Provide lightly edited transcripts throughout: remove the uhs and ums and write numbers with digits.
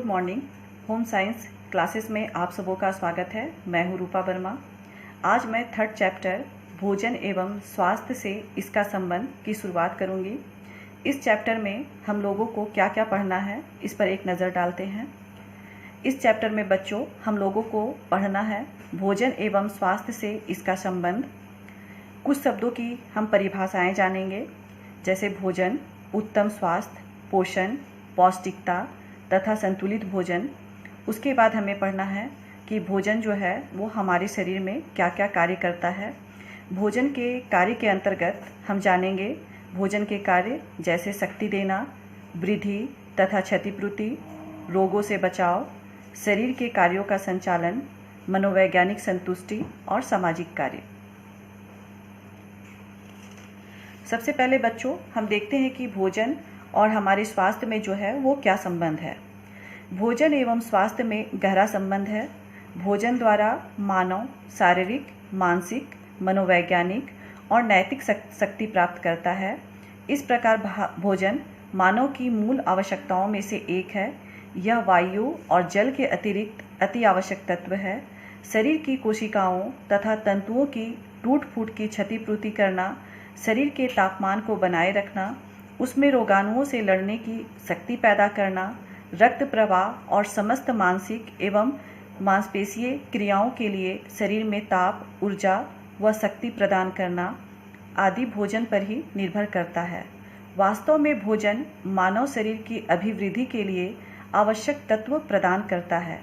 Good morning. Home science classes में आप सबों का स्वागत है। मैं हूँ रूपा वर्मा। आज मैं थर्ड चैप्टर भोजन एवं स्वास्थ्य से इसका संबंध की शुरुआत करूँगी। इस चैप्टर में हम लोगों को क्या क्या पढ़ना है इस पर एक नज़र डालते हैं। इस चैप्टर में बच्चों हम लोगों को पढ़ना है भोजन एवं स्वास्थ्य से इसका संबंध। कुछ शब्दों की हम परिभाषाएं जानेंगे, जैसे भोजन, उत्तम स्वास्थ्य, पोषण, पौष्टिकता तथा संतुलित भोजन। उसके बाद हमें पढ़ना है कि भोजन जो है वो हमारे शरीर में क्या क्या कार्य करता है। भोजन के कार्य के अंतर्गत हम जानेंगे भोजन के कार्य जैसे शक्ति देना, वृद्धि तथा क्षतिपूर्ति, रोगों से बचाव, शरीर के कार्यों का संचालन, मनोवैज्ञानिक संतुष्टि और सामाजिक कार्य। सबसे पहले बच्चों हम देखते हैं कि भोजन और हमारे स्वास्थ्य में जो है वो क्या संबंध है। भोजन एवं स्वास्थ्य में गहरा संबंध है। भोजन द्वारा मानव शारीरिक, मानसिक, मनोवैज्ञानिक और नैतिक शक्ति प्राप्त करता है। इस प्रकार भोजन मानव की मूल आवश्यकताओं में से एक है। यह वायु और जल के अतिरिक्त अति आवश्यक तत्व है। शरीर की कोशिकाओं तथा तंतुओं की टूट फूट की क्षतिपूर्ति करना, शरीर के तापमान को बनाए रखना, उसमें रोगाणुओं से लड़ने की शक्ति पैदा करना, रक्त प्रवाह और समस्त मानसिक एवं मांसपेशीय क्रियाओं के लिए शरीर में ताप, ऊर्जा व शक्ति प्रदान करना आदि भोजन पर ही निर्भर करता है। वास्तव में भोजन मानव शरीर की अभिवृद्धि के लिए आवश्यक तत्व प्रदान करता है,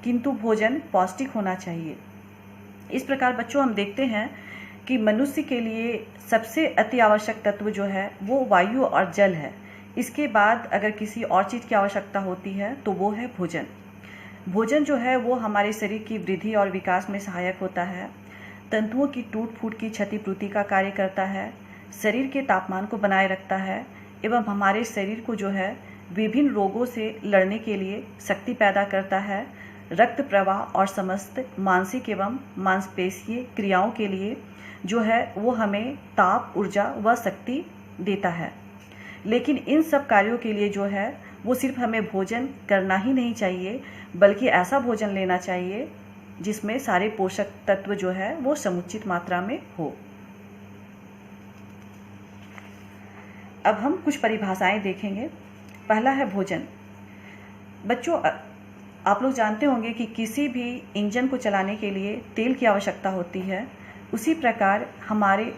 किंतु भोजन पौष्टिक होना चाहिए। इस प्रकार बच्चों हम देखते हैं कि मनुष्य के लिए सबसे अति आवश्यक तत्व जो है वो वायु और जल है। इसके बाद अगर किसी और चीज़ की आवश्यकता होती है तो वो है भोजन। भोजन जो है वो हमारे शरीर की वृद्धि और विकास में सहायक होता है, तंतुओं की टूट फूट की क्षतिपूर्ति का कार्य करता है, शरीर के तापमान को बनाए रखता है एवं हमारे शरीर को जो है विभिन्न रोगों से लड़ने के लिए शक्ति पैदा करता है। रक्त प्रवाह और समस्त मानसिक एवं मांसपेशीय क्रियाओं के लिए जो है वो हमें ताप, ऊर्जा व शक्ति देता है। लेकिन इन सब कार्यों के लिए जो है वो सिर्फ हमें भोजन करना ही नहीं चाहिए, बल्कि ऐसा भोजन लेना चाहिए जिसमें सारे पोषक तत्व जो है वो समुचित मात्रा में हो। अब हम कुछ परिभाषाएं देखेंगे। पहला है भोजन। बच्चों आप लोग जानते होंगे कि किसी भी इंजन को चलाने के लिए तेल की आवश्यकता होती है। उसी प्रकार हमारे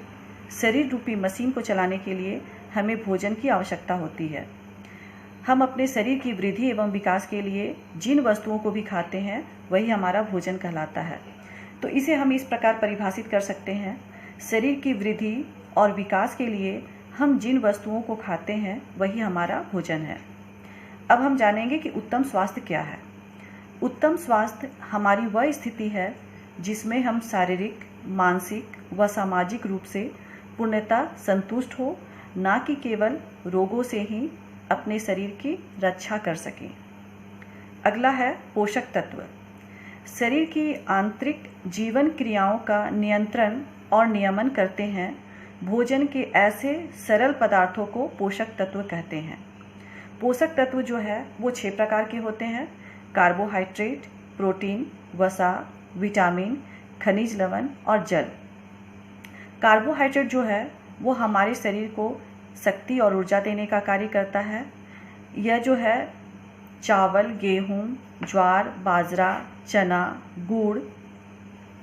शरीर रूपी मशीन को चलाने के लिए हमें भोजन की आवश्यकता होती है। हम अपने शरीर की वृद्धि एवं विकास के लिए जिन वस्तुओं को भी खाते हैं वही हमारा भोजन कहलाता है। तो इसे हम इस प्रकार परिभाषित कर सकते हैं, शरीर की वृद्धि और विकास के लिए हम जिन वस्तुओं को खाते हैं वही हमारा भोजन है। अब हम जानेंगे कि उत्तम स्वास्थ्य क्या है। उत्तम स्वास्थ्य हमारी वह स्थिति है जिसमें हम शारीरिक, मानसिक व सामाजिक रूप से पूर्णतः संतुष्ट हो, ना कि केवल रोगों से ही अपने शरीर की रक्षा कर सकें। अगला है पोषक तत्व। शरीर की आंतरिक जीवन क्रियाओं का नियंत्रण और नियमन करते हैं। भोजन के ऐसे सरल पदार्थों को पोषक तत्व कहते हैं। पोषक तत्व जो है वो 6 प्रकार के होते हैं: कार्बोहाइड्रेट, प्रोटीन, वसा, विटामिन, खनिज लवण और जल। कार्बोहाइड्रेट जो है वो हमारे शरीर को शक्ति और ऊर्जा देने का कार्य करता है। यह जो है चावल, गेहूँ, ज्वार, बाजरा, चना, गुड़,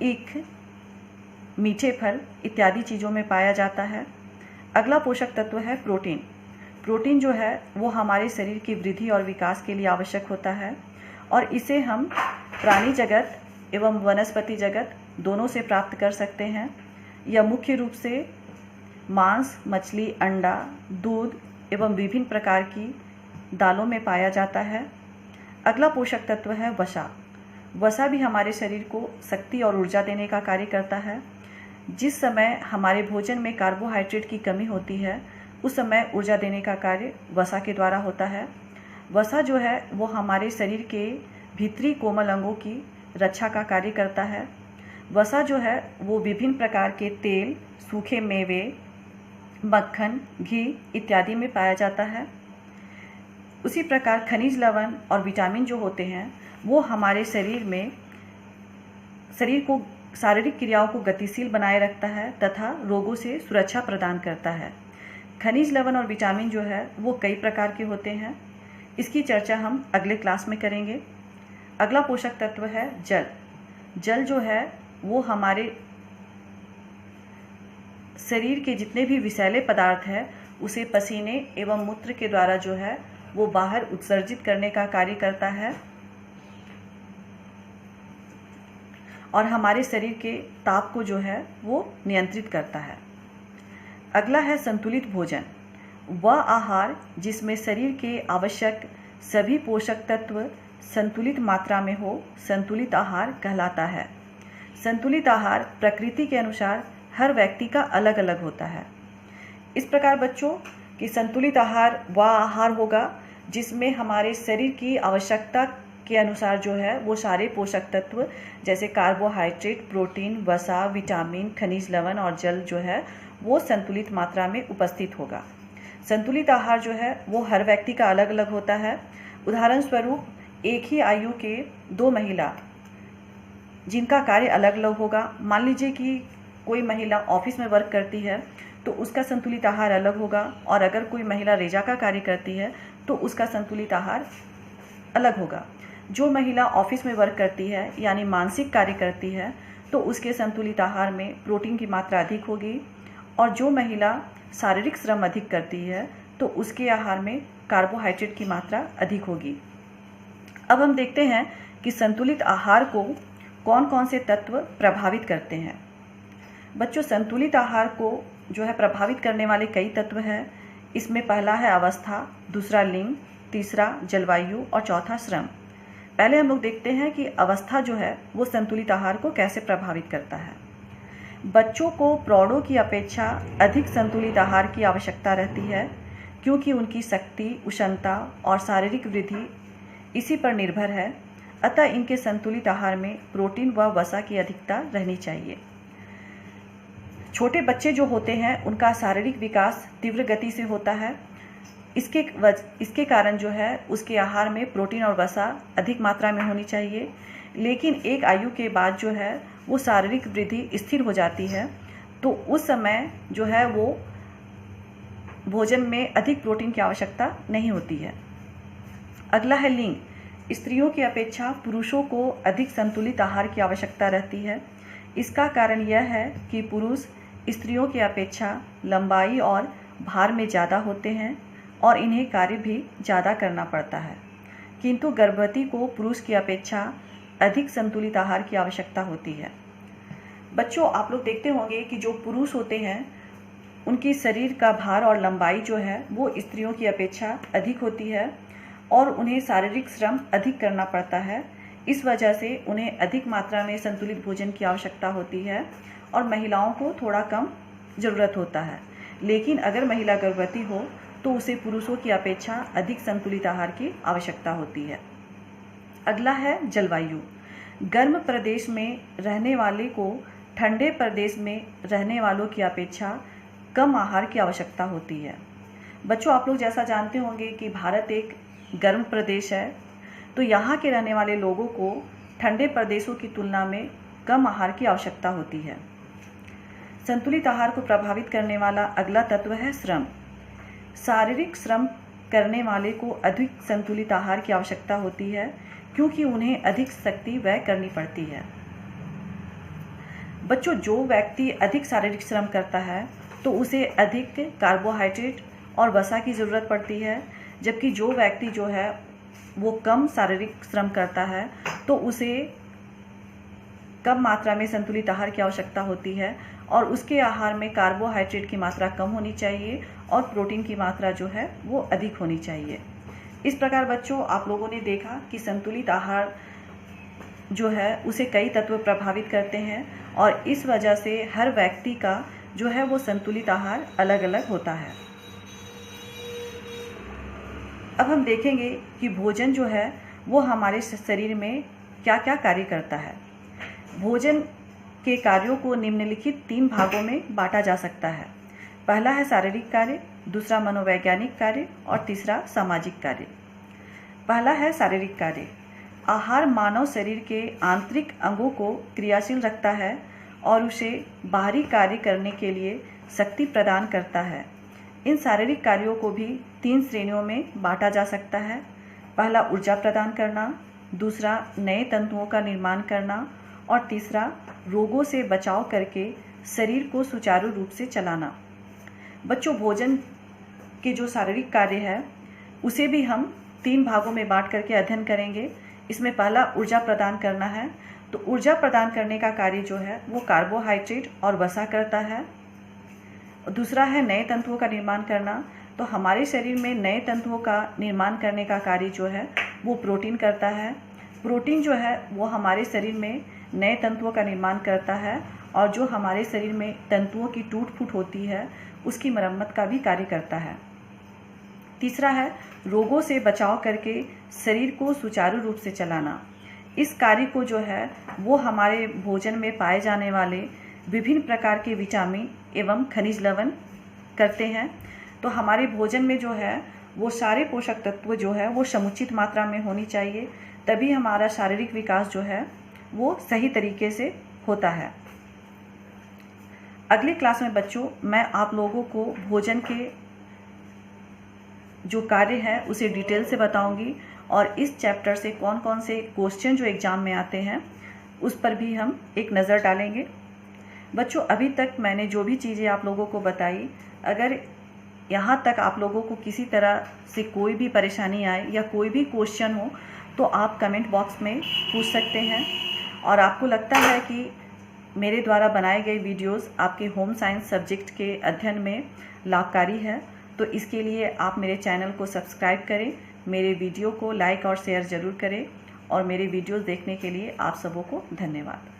ईख, मीठे फल इत्यादि चीज़ों में पाया जाता है। अगला पोषक तत्व है प्रोटीन। प्रोटीन जो है वो हमारे शरीर की वृद्धि और विकास के लिए आवश्यक होता है और इसे हम प्राणी जगत एवं वनस्पति जगत दोनों से प्राप्त कर सकते हैं। यह मुख्य रूप से मांस, मछली, अंडा, दूध एवं विभिन्न प्रकार की दालों में पाया जाता है। अगला पोषक तत्व है वसा। वसा भी हमारे शरीर को शक्ति और ऊर्जा देने का कार्य करता है। जिस समय हमारे भोजन में कार्बोहाइड्रेट की कमी होती है उस समय ऊर्जा देने का कार्य वसा के द्वारा होता है। वसा जो है वो हमारे शरीर के भीतरी कोमल अंगों की रक्षा का कार्य करता है। वसा जो है वो विभिन्न प्रकार के तेल, सूखे मेवे, मक्खन, घी इत्यादि में पाया जाता है। उसी प्रकार खनिज लवण और विटामिन जो होते हैं वो हमारे शरीर को शारीरिक क्रियाओं को गतिशील बनाए रखता है तथा रोगों से सुरक्षा प्रदान करता है। खनिज लवण और विटामिन जो है वो कई प्रकार के होते हैं। इसकी चर्चा हम अगले क्लास में करेंगे। अगला पोषक तत्व है जल। जल जो है वो हमारे शरीर के जितने भी विषैले पदार्थ हैं उसे पसीने एवं मूत्र के द्वारा जो है वो बाहर उत्सर्जित करने का कार्य करता है और हमारे शरीर के ताप को जो है वो नियंत्रित करता है। अगला है संतुलित भोजन। वह आहार जिसमें शरीर के आवश्यक सभी पोषक तत्व संतुलित मात्रा में हो, संतुलित आहार कहलाता है। संतुलित आहार प्रकृति के अनुसार हर व्यक्ति का अलग अलग होता है। इस प्रकार बच्चों कि संतुलित आहार वह आहार होगा जिसमें हमारे शरीर की आवश्यकता के अनुसार जो है वो सारे पोषक तत्व जैसे कार्बोहाइड्रेट, प्रोटीन, वसा, विटामिन, खनिज लवण और जल जो है वो संतुलित मात्रा में उपस्थित होगा। संतुलित आहार जो है वो हर व्यक्ति का अलग अलग होता है। उदाहरण स्वरूप एक ही आयु के दो महिला जिनका कार्य अलग अलग होगा, मान लीजिए कि कोई महिला ऑफिस में वर्क करती है तो उसका संतुलित आहार अलग होगा, और अगर कोई महिला रेजा का कार्य करती है तो उसका संतुलित आहार अलग होगा। जो महिला ऑफिस में वर्क करती है यानी मानसिक कार्य करती है तो उसके संतुलित आहार में प्रोटीन की मात्रा अधिक होगी, और जो महिला शारीरिक श्रम अधिक करती है तो उसके आहार में कार्बोहाइड्रेट की मात्रा अधिक होगी। अब हम देखते हैं कि संतुलित आहार को कौन कौन से तत्व प्रभावित करते हैं। बच्चों, संतुलित आहार को जो है प्रभावित करने वाले कई तत्व हैं। इसमें पहला है अवस्था, दूसरा लिंग, तीसरा जलवायु और चौथा श्रम। पहले हम लोग देखते हैं कि अवस्था जो है वो संतुलित आहार को कैसे प्रभावित करता है। बच्चों को प्रौढ़ों की अपेक्षा अधिक संतुलित आहार की आवश्यकता रहती है क्योंकि उनकी शक्ति, उष्णता और शारीरिक वृद्धि इसी पर निर्भर है। अतः इनके संतुलित आहार में प्रोटीन व वसा की अधिकता रहनी चाहिए। छोटे बच्चे जो होते हैं उनका शारीरिक विकास तीव्र गति से होता है। इसके कारण जो है उसके आहार में प्रोटीन और वसा अधिक मात्रा में होनी चाहिए। लेकिन एक आयु के बाद जो है वो शारीरिक वृद्धि स्थिर हो जाती है तो उस समय जो है वो भोजन में अधिक प्रोटीन की आवश्यकता नहीं होती है। अगला है लिंग। स्त्रियों की अपेक्षा पुरुषों को अधिक संतुलित आहार की आवश्यकता रहती है। इसका कारण यह है कि पुरुष स्त्रियों की अपेक्षा लंबाई और भार में ज़्यादा होते हैं और इन्हें कार्य भी ज़्यादा करना पड़ता है, किंतु गर्भवती को पुरुष की अपेक्षा अधिक संतुलित आहार की आवश्यकता होती है। बच्चों, आप लोग देखते होंगे कि जो पुरुष होते हैं उनकी शरीर का भार और लंबाई जो है वो स्त्रियों की अपेक्षा अधिक होती है और उन्हें शारीरिक श्रम अधिक करना पड़ता है। इस वजह से उन्हें अधिक मात्रा में संतुलित भोजन की आवश्यकता होती है और महिलाओं को थोड़ा कम ज़रूरत होता है। लेकिन अगर महिला गर्भवती हो तो उसे पुरुषों की अपेक्षा अधिक संतुलित आहार की आवश्यकता होती है। अगला है जलवायु। गर्म प्रदेश में रहने वाले को ठंडे प्रदेश में रहने वालों की अपेक्षा कम आहार की आवश्यकता होती है। बच्चों, आप लोग जैसा जानते होंगे कि भारत एक गर्म प्रदेश है, तो यहाँ के रहने वाले लोगों को ठंडे प्रदेशों की तुलना में कम आहार की आवश्यकता होती है। संतुलित आहार को प्रभावित करने वाला अगला तत्व है श्रम। शारीरिक श्रम करने वाले को अधिक संतुलित आहार की आवश्यकता होती है क्योंकि उन्हें अधिक शक्ति व्यय करनी पड़ती है। बच्चों, जो व्यक्ति अधिक शारीरिक श्रम करता है तो उसे अधिक कार्बोहाइड्रेट और वसा की ज़रूरत पड़ती है, जबकि जो व्यक्ति जो है वो कम शारीरिक श्रम करता है तो उसे कम मात्रा में संतुलित आहार की आवश्यकता होती है और उसके आहार में कार्बोहाइड्रेट की मात्रा कम होनी चाहिए और प्रोटीन की मात्रा जो है वो अधिक होनी चाहिए। इस प्रकार बच्चों, आप लोगों ने देखा कि संतुलित आहार जो है उसे कई तत्व प्रभावित करते हैं और इस वजह से हर व्यक्ति का जो है वो संतुलित आहार अलग अलग होता है। अब हम देखेंगे कि भोजन जो है वो हमारे शरीर में क्या क्या कार्य करता है। भोजन के कार्यों को निम्नलिखित 3 भागों में बांटा जा सकता है। पहला है शारीरिक कार्य, दूसरा मनोवैज्ञानिक कार्य और तीसरा सामाजिक कार्य। पहला है शारीरिक कार्य। आहार मानव शरीर के आंतरिक अंगों को क्रियाशील रखता है और उसे बाहरी कार्य करने के लिए शक्ति प्रदान करता है। इन शारीरिक कार्यों को भी 3 श्रेणियों में बांटा जा सकता है। पहला ऊर्जा प्रदान करना, दूसरा नए तंतुओं का निर्माण करना और तीसरा रोगों से बचाव करके शरीर को सुचारू रूप से चलाना। बच्चों, भोजन के जो शारीरिक कार्य है उसे भी हम 3 भागों में बांट करके अध्ययन करेंगे। इसमें पहला ऊर्जा प्रदान करना है। तो ऊर्जा प्रदान करने का कार्य जो है वो कार्बोहाइड्रेट और वसा करता है। दूसरा है नए तंतुओं का निर्माण करना। तो हमारे शरीर में नए तंतुओं का निर्माण करने का कार्य जो है वो प्रोटीन करता है। प्रोटीन जो है वो हमारे शरीर में नए तंतुओं का निर्माण करता है और जो हमारे शरीर में तंतुओं की टूट फूट होती है उसकी मरम्मत का भी कार्य करता है। तीसरा है रोगों से बचाव करके शरीर को सुचारू रूप से चलाना। इस कार्य को जो है वो हमारे भोजन में पाए जाने वाले विभिन्न प्रकार के विटामिन एवं खनिज लवण करते हैं। तो हमारे भोजन में जो है वो सारे पोषक तत्व जो है वो समुचित मात्रा में होनी चाहिए, तभी हमारा शारीरिक विकास जो है वो सही तरीके से होता है। अगले क्लास में बच्चों मैं आप लोगों को भोजन के जो कार्य है उसे डिटेल से बताऊंगी और इस चैप्टर से कौन कौन से क्वेश्चन जो एग्ज़ाम में आते हैं उस पर भी हम एक नज़र डालेंगे। बच्चों, अभी तक मैंने जो भी चीज़ें आप लोगों को बताई, अगर यहाँ तक आप लोगों को किसी तरह से कोई भी परेशानी आए या कोई भी क्वेश्चन हो तो आप कमेंट बॉक्स में पूछ सकते हैं। और आपको लगता है कि मेरे द्वारा बनाए गए वीडियोस आपके होम साइंस सब्जेक्ट के अध्ययन में लाभकारी है तो इसके लिए आप मेरे चैनल को सब्सक्राइब करें, मेरे वीडियो को लाइक और शेयर ज़रूर करें और मेरे वीडियोस देखने के लिए आप सबों को धन्यवाद।